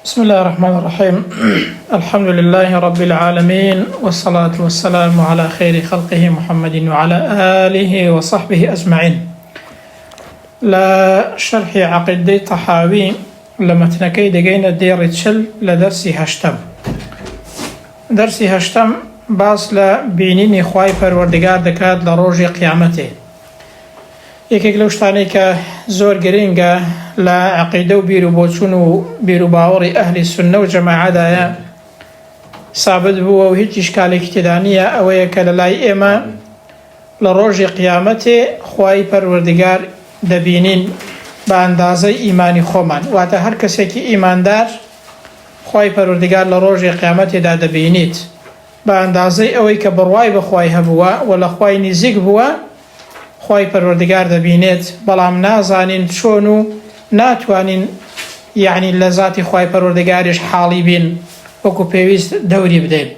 بسم الله الرحمن الرحيم. الحمد لله رب العالمين، والصلاة والسلام على خير خلقه محمد وعلى آله وصحبه أجمعين. لا شرح عقيدة طحاوي لما تنكي دقينا دير تشل لدرسي هشتم. درسي هشتم باس لبينيني خواي پروردگار دكاد لروج قيامته. یەکێک لەو شتانەی کە زۆر گرنگە لە عەقیدە و بیرروبۆچوون و بیرروباوەڕی ئەهلی سوننە و جەماعەتدایە سابت بووە و هیچ ئیشکالێکی تێدا نییە، ئەوەیە کە لە لای ئێمە لە ڕۆژی قیامەتێ خوای پەروەردگار دەبینین بە ئەندازەی ئیمانی خۆمان. واتە هەر کەسێکی ئیماندار خوای پەروەردگار لە ڕۆژی قیامەتێدا دەبینیت بە ئەندازەی ئەوەی کە بڕوای بە خوای هەبووە و لە خوای نزیک بووە خوای پەروەردگار دەبینێت، بەڵام نازانین چۆن و ناتوانین یعنی لە ذاتی خوای پەروەردگاریش حاڵی بین وەکو پێویست دەوری بدەین،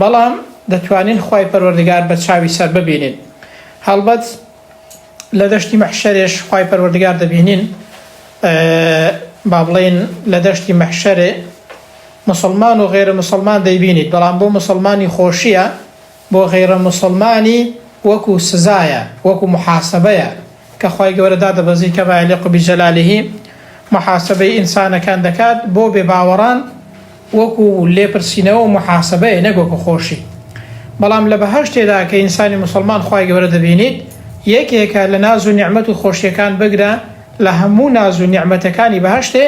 بەڵام دەتوانین خوای پەروەردگار بە چاوی سەر ببینین. هەڵبەت لە دەشتی مەحشەرێش خوای پەروەردگار دەبینین، با بڵێن لە دەشتی مەحشەرێ مسلمان و غێرە مسلمان دەیبینیت، بەڵام بۆ مسلمانی خۆشیە، بۆ غێرە مسلمانی وەکو سزایە، وەکو محاسبەیە کە خوای گەورە دادەبەزی کە ما یەلیق بجەلالیه محاسبەی ئینسانەکان دەکات بۆ بێباوەڕان وەکو لێپرسینەوە و محاسبەیە، نەک وەکو خۆشی. بەڵام لە بەهەشتێدا کە ئینسانی مسلمان خوای گەورە دەبینیت، یەکێکە لە ناز و نیعمەت و خۆشیەکان بگرە لە هەموو ناز و نیعمەتەکانی بەهەشتێ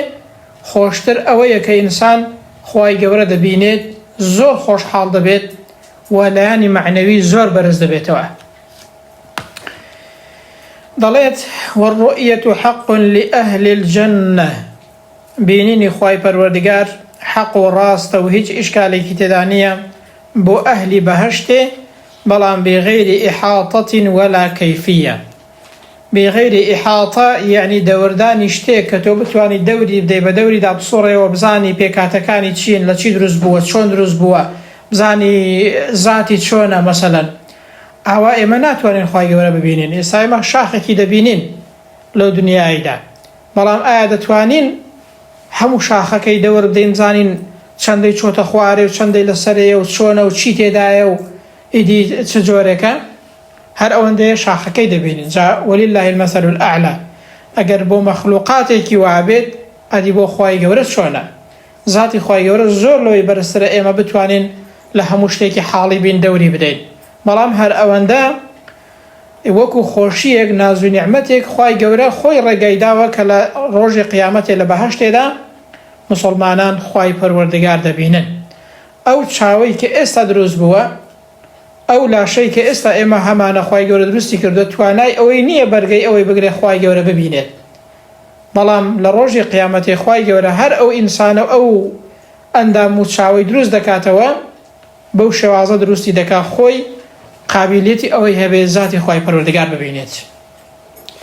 خۆشتر ئەوەیە کە ئینسان خوای گەورە دەبینێت، زۆر خۆشحاڵ دەبێت و لایانی معنەوی زۆر بەرز دەبێتەوە. دەڵێت والرؤية حق لأهل الجنة، بینینی خوای پەروەردگار حەق و ڕاستە و هیچ ئیشکالێکی تێدا نییە بۆ ئەهلی بەهەشتێ، بەڵام بغیری ئیحاطة ولا کەیفیە. بغیری ئیحاطە یعنی دەوردانی شتێک کە تۆ بتوانی دەوری بدەی، بە دەوریدا بسوڕێەوە بزانی پێکاتەکانی چین، لە چی دروست بووە، چۆن دروست بووە، بزانی ذاتی چۆنە. مەسەلەن ئاوا ئێمە ناتوانین خوای گەورە ببینین. ئێستا ئێمە شاخێکی دەبینین لەو دنیایدا، بەڵام ئایا دەتوانین هەموو شاخەکەی دەوەر بدەین بزانین چەندەی چۆتە خوارێ و چەندەی لەسەرەیە و چۆنە و چی تێدایە و ئیدی چ جۆرێکە؟ هەر ئەوەندەیە شاخەکەی دەبینین. جا ولله المەثل الأعلى. ئەگەر بۆ مەخلوقاتێکی وابێت ئەدی بۆ خوای گەورە چۆنە؟ ذاتی خوای گەورە زۆر لەوەی بەرزترە ئێمە بتوانین لە هەموو شتێکی حاڵی بین دەوری بدەین، بەڵام هەر ئەوەندە وەکو خۆشیەک ناز و نیعمەتێک خوای گەورە خۆی ڕێگەیداوە کە لە ڕۆژی قیامەتێ لە بەهەشتێدا مسلمانان خوای پەروەردگار دەبینن. ئەو چاوەی کە ئێستا دروست بووە، ئەو لاشەی کە ئێستا ئێمە هەمانە خوای گەورە دروستی کردو، توانای ئەوەی نییە بەرگەی ئەوەی بگرێ خوای گەورە ببینێت، بەڵام لە ڕۆژی قیامەتێ خوای گەورە هەر ئەو ئینسانە ئەو ئەندام و چاوەی دروست دەکاتەوە، بەو شێوازە دروستی دەکا خۆی قابلیەتی ئەوەی هەبێ ذاتی خوای پەروەردگار ببینێت.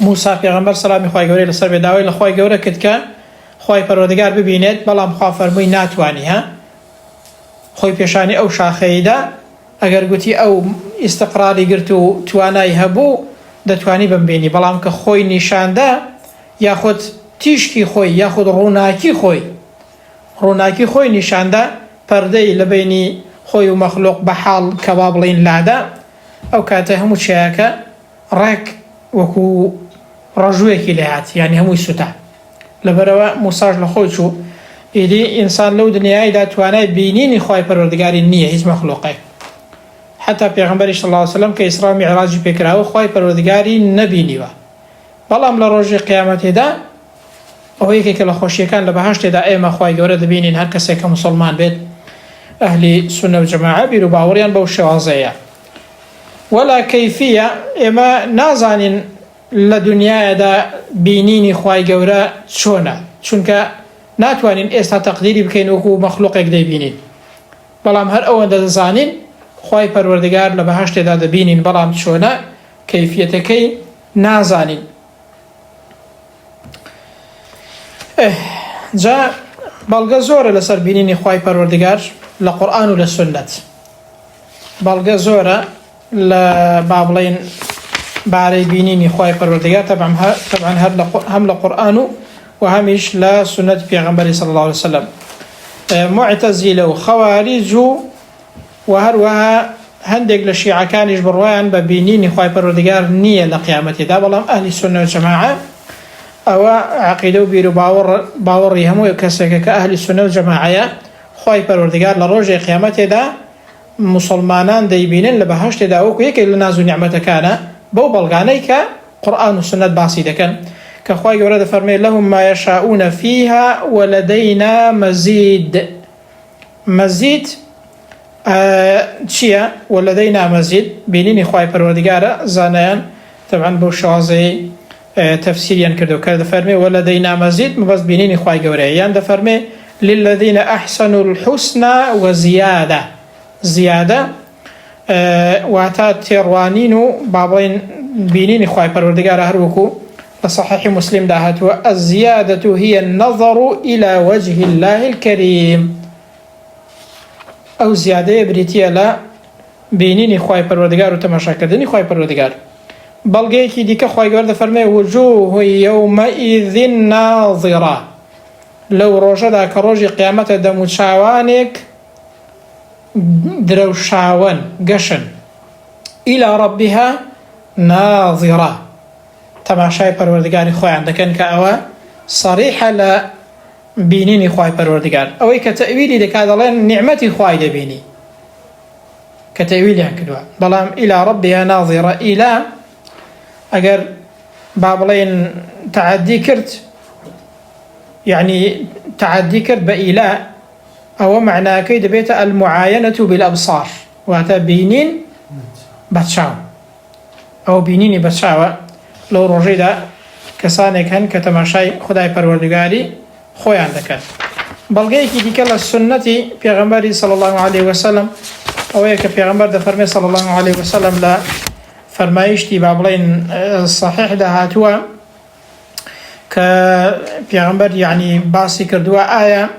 موسا پێغەمبەر سەلامی خوای گەورەی لەسەر بێ داوای لە خوای گەورە کرد کە خوای پەروەردگار ببینێت، بەڵام خوا فەرمووی ناتوانی. خۆی پێشانی ئەو شاخەیەدا ئەگەر گوتی ئەو ئیستقراری گرت و توانای هەبوو دەتوانی بمبینی، بەڵام کە خۆی نیشاندا یاخود تیشکی خۆی یاخود ڕووناکی خۆی نیشاندا، پەردەی لە بینی خۆی و مەخلوق بە حاڵ کە وا بڵین لادا، ئەو کاتە هەموو شیعەکە ڕێک وەکو ڕەژوویەکی لێهات، یعنی هەمووی سوتا. لەبەرەوە موساش لە خۆی چوو ئیدی ئینسان لەو دنیایدا توانای بینینی خوای پەروەردگاری نییە هیچ مەخلوقێک. حتا پێغەمبەری صلی الله علیه وسلم کە ئیسرا و میعراجی پێکراوە خوای پەروەردگاری نەبینیوە، بەڵام لە ڕۆژی قیامەتێدا ئەوە یەکێکە لە خۆشیەکان لە بەهەشتێدا ئێمە خوای گەورە دەبینین، هەر کەسێک کە مسلمان بێت ئەهلی سونە و جەماعە بیر و باوەڕیان بەو شێوازەیە. ولا کەیفیە، ئێمە نازانین لە دنیایەدا بینینی خوای گەورە چۆنە، چونکە ناتوانین ئێستا تەقدیری بکەین وەکو مەخلوقێک دەیبینین، بەڵام هەر ئەوەندە دەزانین خوای پەروەردگار لە بەهەشتێدا دەبینین، بەڵام چۆنە کەیفیەتەکەی نازانین. جا بەڵگە زۆرە لەسەر بینینی خوای پەروەردگار لە قورئان و لە سنت. بەڵگە زۆرە لە با بڵێن بارەی بینینی خوای پەروەردگار، طبعا هەم لە قورئان و هەمیش لە سنەتی پێغەمبەری صلی الله علیه وسلم. معتزلة وخوارج وهروها هندق للشيعة كانش بروان ببينين خواي پروردگار نية لقيامته دا بلام أهل السنة والجماعة أو عقيدة وبيرو باور يهمو يكسك كأهل السنة والجماعة خواي پروردگار لروج قيامته دا مسلمانان ديبينين لبهشت دا وكو يكي لنازو نعمة كان بو بلغانيك قرآن والسنة باسي دكن كخواي ورد فرمي لهم ما يشاءون فيها ولدينا مزيد چيا ولدينا مزيد بينيني خواي پروردگار زانيان طبعا بو شوازي تفسيريا كردو كرد فرمي ولدينا مزيد مبس بينيني خواي قوريان فرمي للذين أحسنوا الحسنى وزيادة واتا تيروانينو بابين بينيني خواي پروردگار هروكو لصحيح مسلم داهت الزيادة هي النظر إلى وجه الله الكريم أو زيادة بريتيا لا بينيني خواي پروردگار وتماشا كردني خواي پروردگار بلغي كي ديك خواي قرد فرمي وجوه يومئذ ناظرة لو روجدا كروج قيامة دموشاوانك دروشاوان قشن إلى ربها ناظرة تماشاي پروردگار خواي عندكن كأوا صريحة لا بينيني خواي پروردگار أو كتأويلي دك هذا لين نعمتي خواي دبيني كتأويلي هكذا بلام إلى ربها ناظرة إلى أجر بابلين تعدي كرت يعني تعدي كرت بإلى أو معنى كيد بيت المعاينة بالأبصار وهذا بينين بتشاو أو بينيني بتشاو لو رجدا كسانك هن كتماشاي خداي پروردگاري خويان دكان بلغي كي ديكلا السنة پیغمبر صلى الله عليه وسلم او يك پیغمبر ده فرمي صلى الله عليه وسلم لا فرمايشتي بابلين صحيح ده هاتوا ك پیغمبر يعني باسي كردوا آية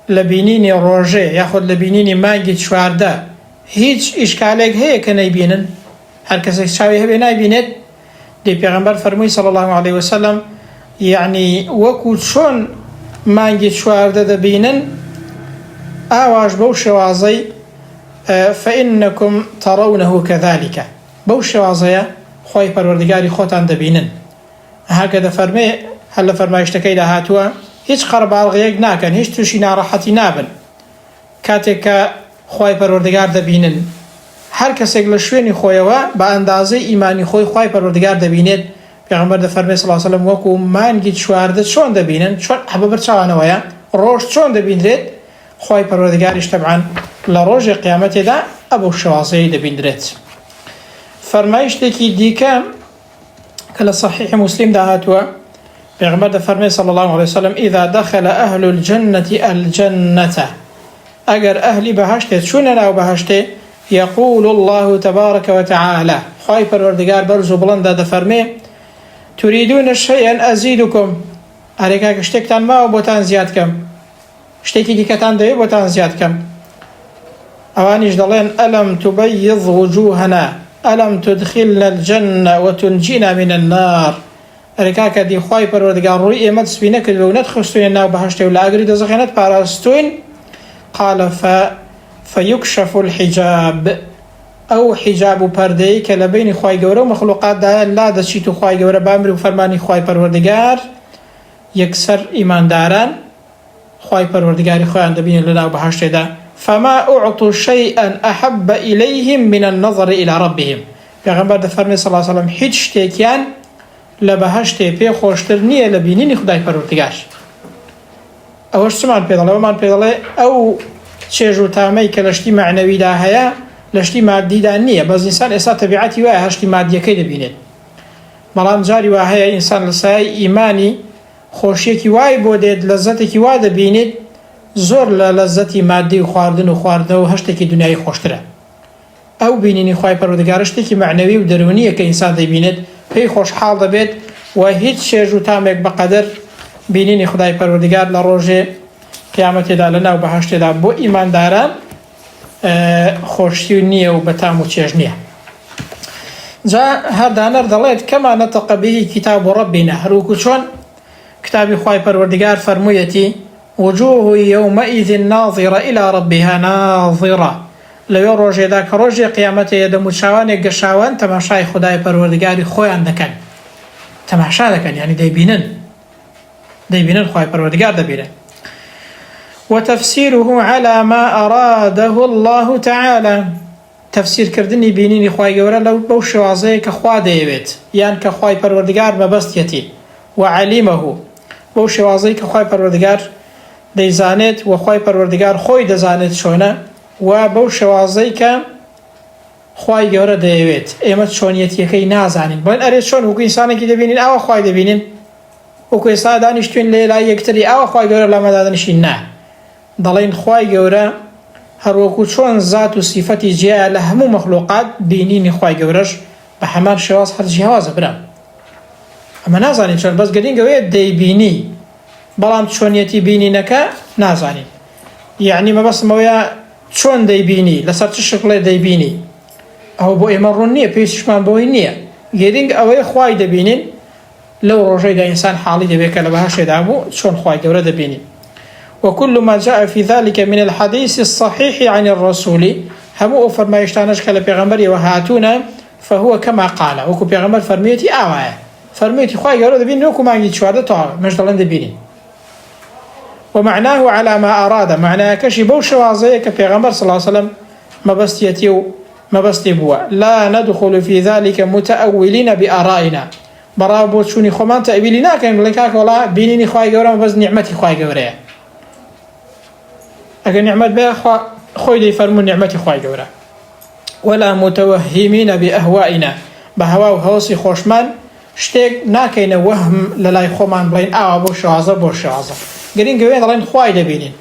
لبينيني روجي ياخد لبينيني مانجي شوارده هيج اشكالك هي كنيبينن هر کس شاوي هبه نايبينت دي پیغمبر فرمي صلى الله عليه وسلم يعني وكو شون مانجي شوارده دبينن آواج بوشوازي فإنكم ترونه كذلك بوشوازي خوي پروردگاري خوتان دبينن هكذا فرمي هل فرمايشتكي ده هاتوا هيج قرب الغيق ناكن هيج توشي ناراحتي نابن كاتك خوي پروردگار دبينن هر کسێک لە شوێنی خۆیەوە بە ئەندازەی ئیمانی خۆی خوای پەروەردگار دەبینێت پێغەمبەر دەفەرمێ صلی الله علیه و سلم وەکو مانگی چواردە چۆن دەبینن چۆن حەبە بەرچاوانەوەیە ڕۆژ چۆن دەبیندرێت خوای پەروەردگاریش تەبعاً لە ڕۆژی قیامەتێدا ئەبەو شێوازەیە دەبیندرێت. فەرمایشتێکی دیکە کە لە صحیح مسلمدا هاتووە پێغەمبەر دەفەرمێ صلی الله علیه و سلم إذا دخل أهل الجنة الجنة ئەگەر ئەهلی بەهەشتێ چوونە ناو بەهەشتێ يقول الله تبارك وتعالى خواهي پروردگار برزو بلنده دفرمي تريدون شيئا أزيدكم أريكاك اشتكتان ما وبوتان زياد كم اشتكي ديكتان دي بوتان زياد كم أوانيش دلين ألم تبيض وجوهنا ألم تدخلنا الجنة وتنجينا من النار أريكاك دي خواهي پروردگار روئي مدس بينك البونات خستوين الناو بحشتي ولا أقري دزخينات باراستوين قال فيكشف الحجاب أو حجاب پردەی کە لە بینی خوای گەورە و مەخلوقاتدا لا دەچیت و خوای گەورە بامری و فەرمانی خوای پەروەردگار یەکسەر ئیمانداران خوای پەروەردگاری خۆیان دەبینن لەناو بەهەشتێدا فما أعطوا شيئا أحب إليهم من النظر إلى ربهم پێغەمبەر دەفەرمێ صلی الله علیه و سلم هیچ شتێکیان لە بەهەشتێ پێ خۆشتر نییە لە بینینی خودای پەروەردگار. ئەوەش چمان پێ دەڵێ ئەومان پێ دەڵێ ئەو چێژ و تامەی کە لە شتی معنەویدا هەیە لە شتی مادیدا نییە بەس ئینسان ئێستا تەبیعەتی وایە هەشتی مادیەکەی دەبینێت بەڵام جاری وا هەیە ئینسان لە سایەی ئیمانی خۆشیەکی وای بۆ دێت لەزەتێکی وا دەبینێت زۆر لە لەزەتی مادی و خواردن و خواردنەوە هەشتێکی دنیای خۆشترە. ئەو بینینی خوای پەروەردگار شتێکی معنەوی و دەرونیە کە ئینسان دەبینێت پێی خۆشحاڵ دەبێت و هیچ چێژ و تامێک بەقەدەر بینینی خودای پەروەردگار لە ڕۆژێ قیامەتێدا لەناو بەهەشتێدا بۆ ئیمانداران خۆشی نییە و بەتام و چێژ نییە. جا هەردانەر دەڵێت کەما نەتەقە بهی کتاب ڕەبینا هەروکو چۆن کتابی خوای پەروەردگار فەرموویەتی وجوه يومئذ ناظرة إلى ربها ناظرة لو روجي ذاك روجي قيامته يدمو شاوان يقشاوان تماشاي خداي پروردگاري خويان دكن تماشا دكن يعني ديبينن خواهي پروردگار دبينن. وتفسيره على ما أراده الله تعالى تفسير كردني بينيني خواهي گورا لو بو شوازه كخوا ديويت يعني كخواهي پروردگار مبستيتي وعلمه بو شوازه كخواهي پروردگار ديزانت وخواهي پروردگار خوي دزانت شونه وبو شوازه كخواهي گورا ديويت ايمت شونيتي كي نازانين بلين اريد شون وكو انسانكي دبينين او خواهي دبينين وكو إسا دانشتوين ليلا يكتري أو خواهي گورا لما دانشين نا دلين خواهي گورا هر وكو چون ذات و صفتي جاء لهمو مخلوقات بينين خواهي گوراش بحمان شواز هر جهاز برام اما نازانين چون بس قدين قوية دي بيني بلام چونيتي بيني نكا نازانين يعني ما بس مويا چون دي بيني لسر تشكل دي بيني او بو امرون نية بيسشمان بوي نية قدين قوية خواهي دبينين لو رجع إنسان حالي دبيك لبهاش يدعمو شون خواهي قورا دبيني. وكل ما جاء في ذلك من الحديث الصحيح عن الرسول همو فرما يشتانش كلا بيغمبري وهاتونا فهو كما قال وكو بيغمبر فرميتي آوائي فرميتي خواهي قورا دبيني وكو مانجي تشوارده طوال مجدلن دبيني. ومعناه على ما أراد معناه كشي بوش وعزيك بيغمبر صلى الله عليه وسلم ما بستي بوا لا ندخل في ذلك متأولين بآرائنا برا بۆ چوونی خۆمان تەئویلی ناکەین بڵێن کاکە وەڵا بینینی خوای گەورەمە بەس نیعمەتی خوای گەورەیە ئەگەر نیعمەت بێ خۆی دەیفەرموو نیعمەتی خوای گەورە ولا متوهمين بأهوائنا بهوا و هەوەسی خۆشمان شتێک ناکەینە وەهم لە لای خۆمان بڵێن ئاوا بۆ شوازە گرنگە وێ دەڵێن خوای دەبینین.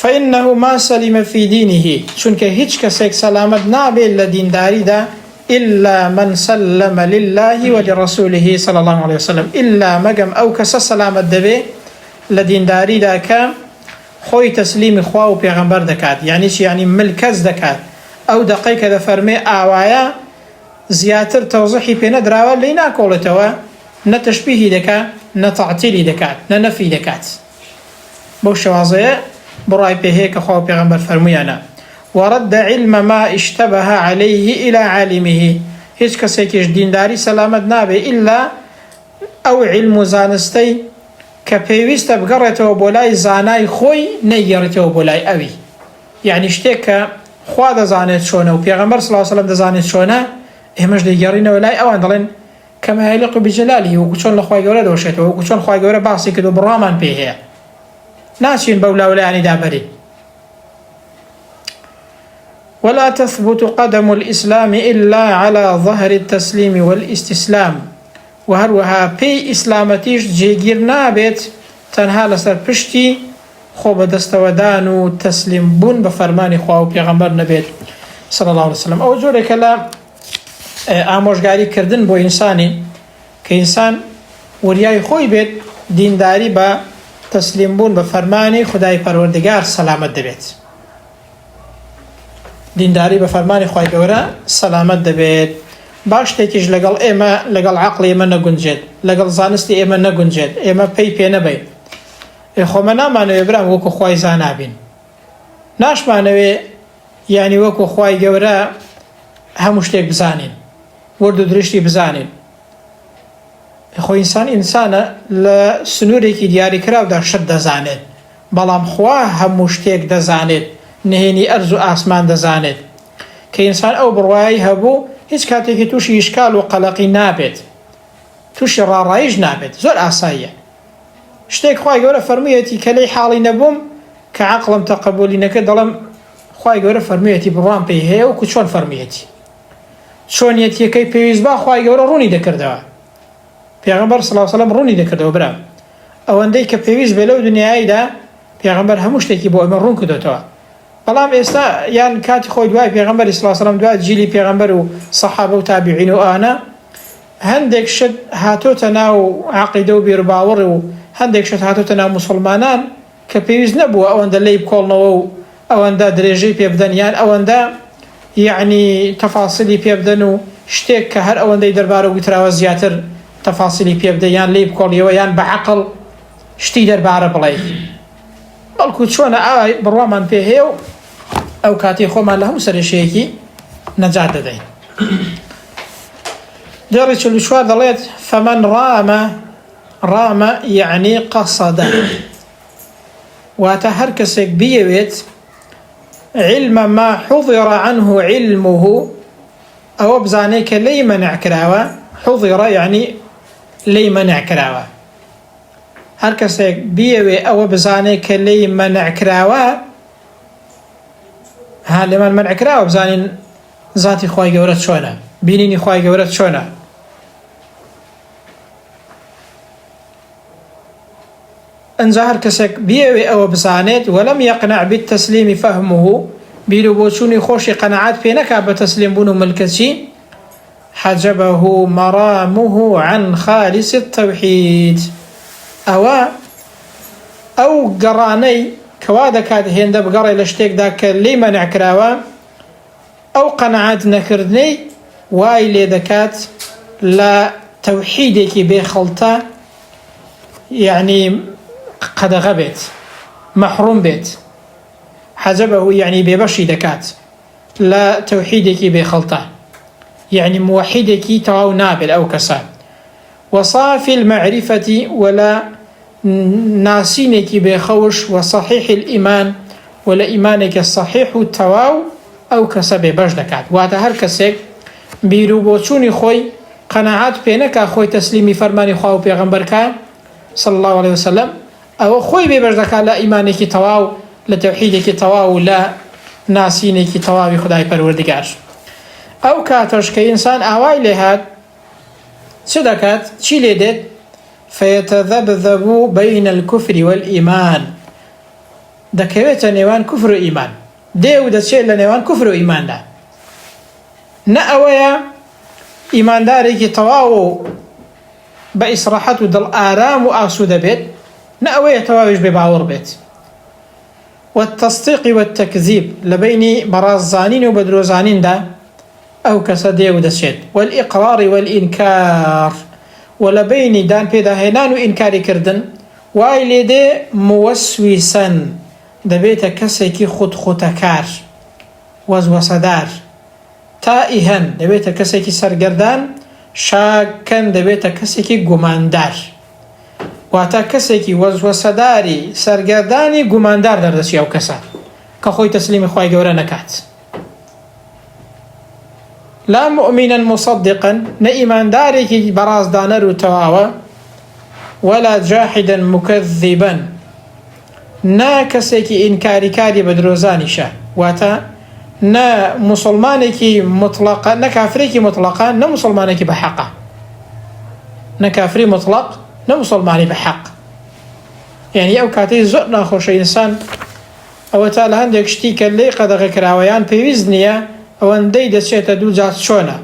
فإنه ما سلم في دينه چونکە هیچ کەسێک سەلامەت نابێت لە دینداریدا إلا من سلم لله ولرسوله صلى الله عليه وسلم إلا مقام أو كس سلامة دبي لدين داري داك خوي تسليم خواه و پیغمبر دكات يعني ملكز دكات أو دقيقة دا فرمي آوايا زياتر توضيحي بينا دراوة لينا كولتوا نتشبيه دكا نتعطيلي دكات ننفي دكات بوش واضح براي بهيك خواه و پیغمبر فرميانا ورد علم ما اشتبه عليه إلى عالمه هیچ کەسێکیش دینداری سەلامەت نابێ إلا ئەو علم و زانستەی کە پێویستە بگەڕێتەوە بۆ لای زانای خۆی نەیگەڕێتەوە بۆ لای ئەوی یعنی شتێک کە خوا دەزانێت چۆنە و پێغەمبەر صلی الله علیه و سلم دەزانێت چۆنە ئێمەش دەیگەڕینەوە لای ئەوان دەڵێن کەما یەلیق بجلاله وەکو چۆن لە خوای گەورە دۆشێتەوە وەکو چۆن خوای گەورە باسی کردو بڕامان پێ هەیە ناچین بەو لاولایانی دابەرین. ولا تثبت قدم الإسلام إلا على ظهر التسليم والاستسلام وهروها بي إسلامتيش جيگير نابت تنها لسر پشتی خوب دستودان و تسلیم بون بفرمان خواه و پیغمبر نبید صلى الله عليه وسلم. او جوره کلا آموشگاری کردن بو انسانی که انسان وریای خوی بید دینداری با تسلیم بون بفرمان خدای پروردگار سلامت دبید دینداری بفرمان خوای گەورە سەلامەت دەبێت باش شتێکیش لەگەڵ ئێمە لەگەڵ عەقڵی ئێمە نەگونجێت لەگەڵ زانستی ئێمە نەگونجێت ئێمە پێی پێ نەبین خۆمە نامانەوێ برام وەکو خوای زانابین ناشمانەوێ یعنی وەکو خوای گەورە هەموو شتێک بزانین ورد و درشتی بزانین خۆ ئینسان ئینسانە لە سنوورێکی دیاریکراودا شت دەزانێت بەڵام خوا هەموو شتێک دەزانێت نهێنی ئەرز و ئاسمان دەزانێت کە ئینسان ئەو بڕوایی هەبوو هیچ کاتێکی تووشی ئیشکال و قەلەقی نابێت تووشی ڕاڕایش نابێت زۆر ئاساییە شتێک خوای گەورە فەرموویەتی کە لەی حاڵی نەبووم کە عەقڵم تەقەبولی نەکرد دەڵێم خوای گەورە فەرموویەتی بڕوام پێی هەیە وەکو چۆن فەرموویەتی چۆنیەتیەکەی پێویست با خوای گەورە ڕوونی دەکردەوە پێغەمبەر صلی الله علیه و سلم ڕوونی دەکردەوە برام ئەوەندەی کە پێویست بێ لەو دنیایدا پێغەمبەر هەموو شتێکی بۆ ئێمە ڕوون کردوێتەوە بەڵام ئێستا یان کاتی خۆی دوای پێغەمبەری صلی الله علیه و سلم دوای جیلی پێغەمبەر و سەحابە و تابعین و ئانە هەندێک شت هاتۆتە ناو عەقیدە و بیرباوەڕ و هەندێک شت هاتۆتە ناو موسڵمانان کە پێویست نەبووە ئەوەندە لێی بکۆڵنەوە و ئەوەندە درێژەی پێ بدەن یان ئەوەندە یعنی تەفاسیلی پێ بدەن و شتێک کە هەر ئەوەندەی دەربارە گوتراوە زیاتر تەفاسیلی پێ بدەن یان لێی بکۆڵیەوە یان بە عەقڵ شتی دەربارە بڵێ بەڵکو چۆنە ئاوای بڕوامان پێ هەیە و ئەو کاتی خۆمان لە هەموو سەرێشەیەکی نەجات دەدەین. دێڕی 44 دەڵێت فەمەن ڕامە یعنی قەسەدە، واتە هەر کەسێک بیەوێت علم ما حضر عنه علمه، ئەوە بزانێت کە لێی مەنع کراوە. حضر یعنی لێی مەنع کراوە. هەر کەسێک بیەوێ ئەوە بزانێت کە لێی مەنع کراوە، لێمان مەنع کراوە بزانین ذاتی خوای گەورە چۆنە، بینینی خوای گەورە چۆنە. ئەنجا هەر کەسێک بیەوێ ئەوە بزانێت وەلەم یەقنع بالتەسلیم فەهمه، بیر و بۆچوونی خۆشی قەنەعات پێ نەکا بە تەسلیم بوون و ملکەچی، حەجەبەه مەرامه عن خالص التەوحید، ئەو گەڕانەی کەوا دەکات هێندە بگەڕێ لە شتێکدا کە لێی مەنع کراوە، ئەو قەنەعات نەکردنەی وای لێ دەکات لە تەوحیدێکی بێخەڵتە، یعنی قەدەغە بێت، مەحروم بێت. حەجەبەه یعنی بێبەشی دەکات لە تەوحیدێکی بێخەڵتە، یعنی موحیدێکی تەواو نابێت ئەو کەسە. وصافی المعرفەتی ولا ناسینێکی بێخەوش، وصحیح الئیمان ولا ئیمانێکی صحیح و تەواو ئەو کەسە بێبەش دەکات. واتە هەر کەسێک بیر و بۆچوونی خۆی قەنەعات پێ نەکا خۆی تەسلیمی فەرمانی خوا و پێغەمبەرکە صلی الله عليه وسلم، ئەوە خۆی بێبەش دەکات لە ئیمانێکی تەواو، لە تەوحیدێکی تەواو و لە ناسینێکی تەواوی خدای پەروەردگار. ئەو کاتەش کە ئینسان ئاوای لێ هات چ دەکات؟ چی لێ دێت؟ فەیەتەذەبذەب بەینە الکوفر والئیمان، دەکەوێتە نێوان کوفر و ئیمان، دێ و دەچێت لە نێوان کوفر و ئیماندا. نە ئەوەیە ئیماندارێکی تەواو و بە ئیسراحەت و دڵ ئارام و ئاسوودە بێت، نە ئەوەیە تەواویش بێ باوەڕ بێت. والتصدیق والتەکذیب، لە بینی بەڕاززانین و بەدرۆزانیندا ئەو کەسە دێ و دەچێت. والئیقرار والئینکار، و لە بینی دان پێداهێنان و ئینکاری کردن وای لێ دێ موەسویسەن، دەبێتە کەسێکی خودخوتەکار، وەزوەسەدار. تائیهەن، دەبێتە کەسێکی سەرگەردان. شاکەن، دەبێتە کەسێکی گوماندار. واتە کەسێکی وەزوەسەداری سەرگەردانی گوماندار دەردەچی ئەو کەسە کە خۆی تەسلیمی خوای گەورە نەکات. لا مؤمنا مصدقا، نە ئیماندارێکی بەڕازدانەر و تەواوە، ولا جاحدا مكذبا، نا کەسێکی ئینکاریکاری بە درۆزانیشە، واتە نە مسلمانێکی مطلقا، نە کافرێکی مطلقا، نە مسلمانێکی بە حەقە، نە کافری مطلق، نە مسلمانی بە حەق. یعنی ئەو کاتەی زۆر ناخۆشە ئینسان ئەوە تا لە هەندێک شتی کە لێی قەدەغە کراوەیان پێویست نییە ئەوەندەی دەچێتە دوو جات چۆنە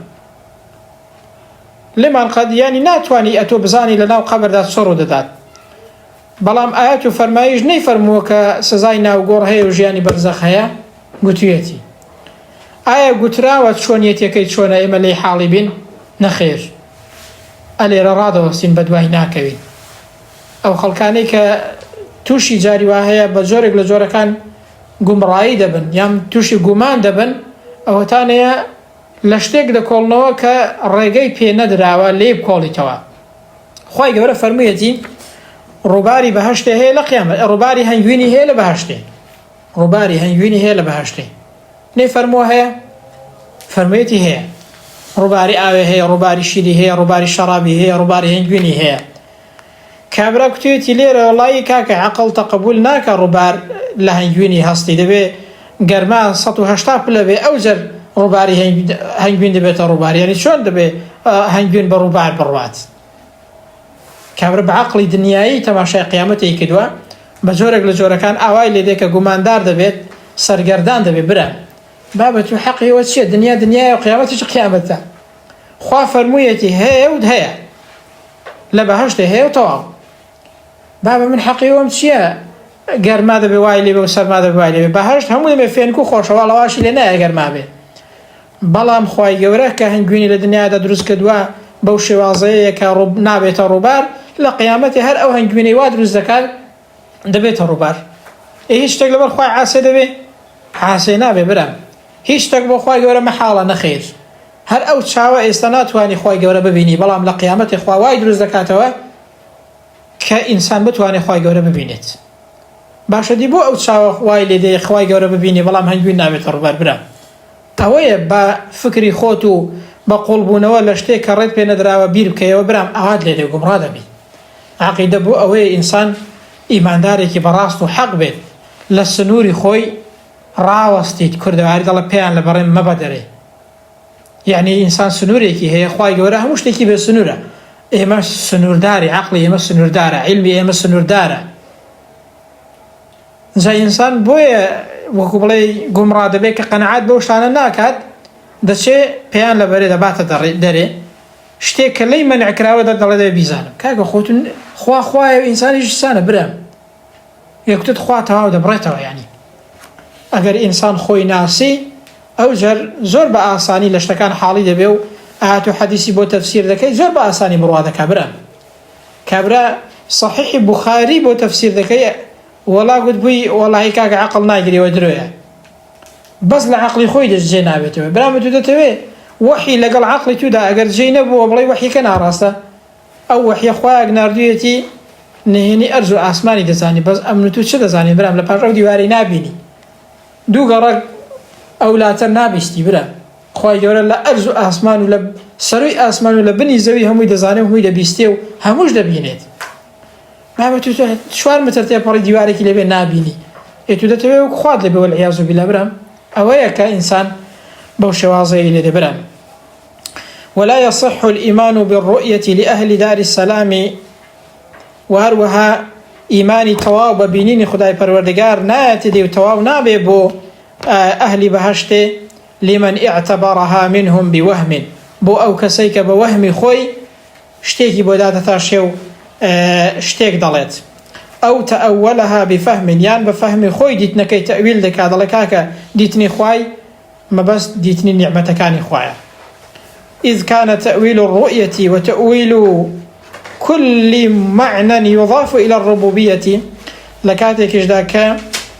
لێمان قەد، ینی ناتوانی ئەتۆ بزانی لە ناو قەبردا چۆ ڕوو دەدات. بەڵام ئاەت و فەرمایش نەیفەرمووە کە سزای ناوگۆڕ هەیە و ژیانی بەرزەخ هەیە، گوتوویەتی. ئایا گوتراوە چۆنیەتەکەی چۆنە ئێمە لێی حاڵی بین؟ نەخێر، ئەلێرە ڕادەوەستین بە دوای ناکەوین. ئەو خەڵکانەی کە تووشی جاری وا هەیە بە جۆرێک لە جۆرەکان گومڕایی دەبن یان تووشی گومان دەبن، ئەوەتانەیە لە شتێک دەکۆڵنەوە کە ڕێگەی پێ نەدراوە لێ بکۆڵیتەوە. خوای گەورە فەرموویەتی ڕووباری بەهەشتێ هەیە لە قیامەت، ڕووباری هەنگوینی هەیە لە بەهەشتێ، ڕووباری هەنگوینی هەیە لە بەهەشتێ. نەی فەرمووە هەیە؟ فەرموویەتی هەیە. ڕووباری ئاوێ هەیە، ڕووباری شیری هەیە، ڕووباری شەرابی هەیە، ڕووباری هەنگوینی هەیە. کابرا کوتوێتی لێرە وڵی کاکە عەقڵ تەقبول ناکە ڕووبار لە هەنگوینی هەستی، دەبێ گەرما 180 پلە بێ ئەوجر ڕووباری هەنگوین دەبێتە ڕووبار. یعنی چۆن دەبێ هەنگوین بە ڕووبار بڕوات؟ کابرا بە عەقڵی دنیایی تەماشای قیامەتی کردووە، بە جۆرێک لە جۆرەکان ئاوای لێ دێ کە گوماندار دەبێت، سەرگەردان دەبێت. برە بابەت و حەقیەوە چییە؟ دنیا دنیای و قیامەتیش قیامەتە. خوا فەرموویەتی هەیە و هەیە، لە بەهەشتێ هەیە و تەواو. بابە من حەقیەوەم چییە؟ گەرما دەبێ وای لێ بێ و سەرما دەبێ وای لێ بێ. بەهەشت هەموو دەبێ فێنک و خۆشەوە لەواشی لێ نایە گەرما بێ. بەڵام خوای گەورە کە هەنگوینی لە دنیادا دروست کردووە بەو شێوازەیە کە نابێتە ڕووبار، لە قیامەتی هەر ئەو هەنگوینەی وا دروست دەکات دەبێتە ڕووبار. هیچ شتێک لەبەر خوای عاسێ دەبێ؟ عاسێ نابێ برام. هیچ شتێک بۆ خوای گەورە مەحاڵە نەخێر. هەر ئەو چاوە ئێستا ناتوانانی خوای گەورە ببینی، بەڵام لە قیامەتی خوا وای دروست دەکاتەوە کە ئینسان بتوانێت خوای گەورە ببینێت. باشە دی بۆ ئەو چاوە وای لێدەیە خوای گەورە ببینی بەڵام هەنگوین نابێتە ڕووبار برام. ئەوەیە بە فکری خۆت و بە قوڵبوونەوە لە شتێک کە ڕێت پێ نەدراوە بیر بکەیەوە برام، ئەوات لێدێ گومڕا دەبی. عەقیدە بۆ ئەوەیە ئینسان ئیماندارێکی بەڕاست و حەق بێت، لە سنووری خۆی ڕاوەستیت. کوردەواری دەڵە پێیان لە بەڕێم مەبە دەرێ. یعنی ئینسان سنوورێکی هەیە، خوای گەورە هەموو شتێکی بێ سنوورە. ئێمە سنوورداری، عەقڵی ئێمە سنووردارە، عیلمی ئێمە سنووردارە. جا ئینسان بۆیە وەکو بڵێ گومڕا دەبێت کە قەنەعات بەو شتانە ناکات، دەچێت پێیان لەبەرێ دەباتە دەرێ شتێک کە لەی مەنعکراوە دەڵێ دەبێ بیزانم. کاکە خۆتون خوایە ئینسانیش سانە برام، یەکوتت خوا تەواو دەبڕێتەوە. یعنی ئەگەر ئینسان خۆی ناسی ئەو جەر زۆر بە ئاسانی لە شتەکان حاڵی دەبێ و ئاەت و حەدیسی بۆ تەفسیر دەکەی زۆر بە ئاسانی بڕوا دەکا برام. کابرا صحیحی بوخاری بۆ تەفسیر دەکەی وەڵا گوت بووی وەڵاهی کاکە عەقڵ ناگیریەوە درۆیە، بەس لە عەقڵی خۆی دەجێ نابێتەوە. برامە تو دەتەوێ وحی لەگەڵ عەقڵی تودا ئەگەر جێی نەبووە بڵێ وحیکە ناڕاستە، ئەو وحیە خوایەک ناردوویەتی نهێنی ئەرز و ئاسمانی دەزانی، بەس ئەمن تو چ دەزانی برام؟ لە پاش ئەو دیوارەی نابینی، دوو گەڕک ئەولاتە نابیستی برام. خوای گەورە لە ئەرز و ئاسمان و لە سەروی ئاسمان و لە بنی زەوی هەمووی دەزانێ و هەمووی دەبیستێ و هەمووش دەبینێت. مابە تو 4 متر تێپەڕی دیوارێکی لەبێ نابینی، تو دەتەوێ وەک خوات لەبێ وەلعیاذ بالله برام. ئەوەیە کە ئینسان بەو شێوازەیە لێ دەبرام. ولا يصح الإيمان بالرؤية لأهل دار السلام، وهروها إيماني تواو ببينين خداي پروردگار ناتدي وتواو نابي بو أهل بهشته لمن اعتبرها منهم بوهم، بو أو كسيك بوهم خوي شتيكي بو داتا تاشيو شتيك دلت، أو تأولها بفهم، يعني بفهم خوي ديتنا كي تأويل دكا دلكاكا ديتني خواي ما بس ديتني نعمتكاني خوايا. إذ كان تأويل الرؤية وتأويل كل معنى يضاف إلى الربوبية لكاتك إجداك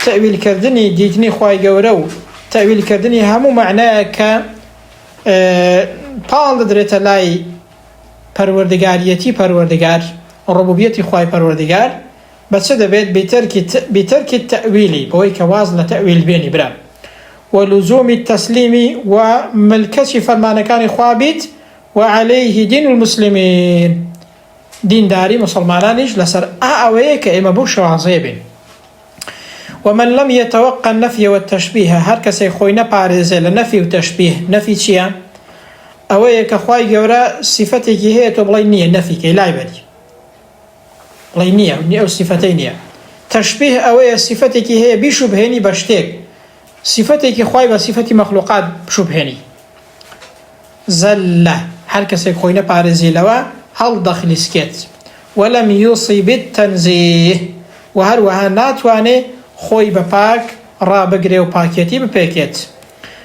تأويل كردني ديتني خواي قورو تأويل كردني همو معناك طال دريت لاي پروردگاريتي پروردگار الربوبية خواي پروردگار، بس هذا بترك التأويل بوي كواز لتأويل بيني برام، ولزوم التسليم وملكة فرمان كان خوابت، وعليه دين المسلمين، دين داري مسلمانانيش لسر أويك إما بوش وعصيبين. ومن لم يتوقع النفي والتشبيه هركس يخوينا بارزة لنفي وتشبيه. نفي چيا؟ أويك خواي جورا صفتك هي تبلينية نفي كي لا يبدي بلينية أو صفتينية. تشبيه أويك صفتك هي بشبهني بشتك، صفتك خواي بصفتي مخلوقات بشبهني. زلة هركس يخوينا بارزة لوا هل دخل سكت ولم يصيب التنزيه، وهروها ناتواني خوي بباك رابقري وباكيتي بباكيت.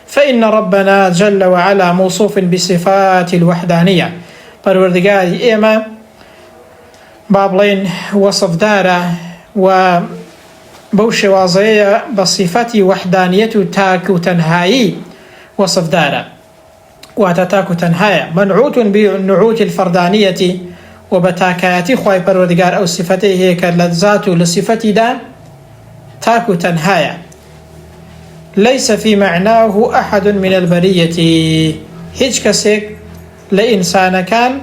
فإن ربنا جل وعلا موصوف بصفات الوحدانية، پروردگار إما بابلين وصف داره وبوش واضحية بصفات وحدانية تاك وتنهاي وصف داره، وتتاك تنهاية منعوت بالنعوت الفردانية وبتاكاتي خواي پروردگار أو صفته هيك لذات لصفتي دا تاك تنهاية، ليس في معناه أحد من البرية، هيج كسيك لإنسان كان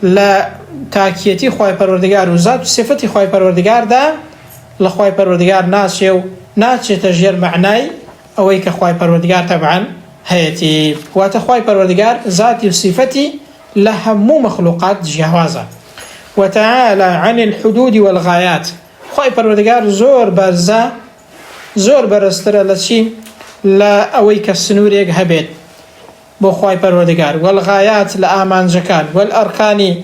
لا تاكيتي خواي پروردگار وذات صفتي خواي پروردگار دا لخواي پروردگار ناسيو ناسي تجير معناي أويك خواي پروردگار طبعا هيتي واتخواي پروردگار ذاتي وصفتي لهمو مخلوقات جهوازة. وتعالى عن الحدود والغايات، خواي پروردگار زور برزا زور برستر لشي لا أويك السنوريك هبيت بو خواي پروردگار، والغايات لآمان جكان، والأركان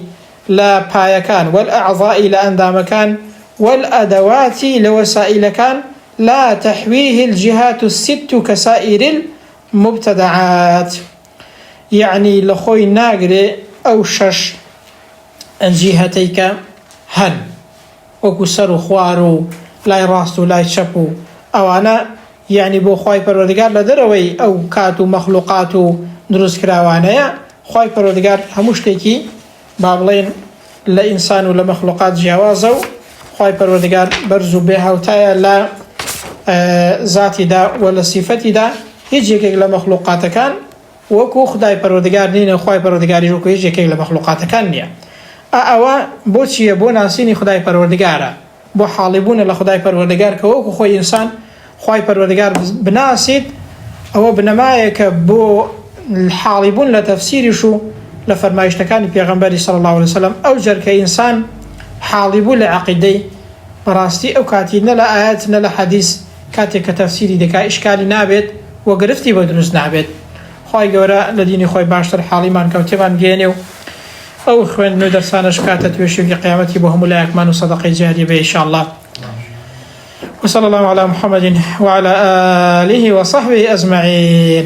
لا بايكان، والأعضاء لأندامكان، والأدوات لوسائل كان لا تحويه الجهات الست كسائر المبتدعات. يعني لخوي ناقري أو شش الجهتيك هەن وەکو سەر و خوار و لای ڕاست و لای چەپ و ئەوانە یعنی بۆ خی پەروەردگار لە دەرەوەی ئەو کات و مەخلوقات و دروست کراوانەیە خی پەروەردگار هەموو شتێکی با بڵێن لە ئینسان و لە مەخلوقات جیاوازە و خی پەروەردگار بەرز و بێ هاوتایە لە ذاتیدا و لە سیفەتیدا هیچ یەکێک لە مەخلوقاتەکان وەکو خدای پەروەردگار نینە خی پەروەردگاری وەکو هیچ یەکێک لە مەخلوقاتەکان نییە ئەوە بۆچییە بۆ ناسینی خدای پەروەردگارە بۆ حاڵیبوونە لە خدای پەروەردگار کە وەکو خۆی ئینسان خی پەروەردگار بناسیت ئەوە بنەمایەکە بۆ حاڵیبوون لە تەفسیریش و لە فەرمایشتەکانی پێغەمبەری صلی الله عليه وسلم ئەو جەرکە ئینسان حاڵیبوو لە عەقیدەی بەڕاستی ئەو کاتی نە لە ئاەت نە لە حەدیث کاتێک کە تەفسیری دەکا ئیشکالی نابێت و گرفتی بە دروست نابێت خی گەورە لە دینی خۆی باشتر حاڵیمان کەوتێمان گێنێ و ئەو خوێندن و دەرسانەش کاتە توێشێکی قیامەتی بۆ هەموو لایەکمان و سەدەقەی جاری بێ ئینشاءالله. وصلى الله على محمد وعلى آله وصحبه أجمعين.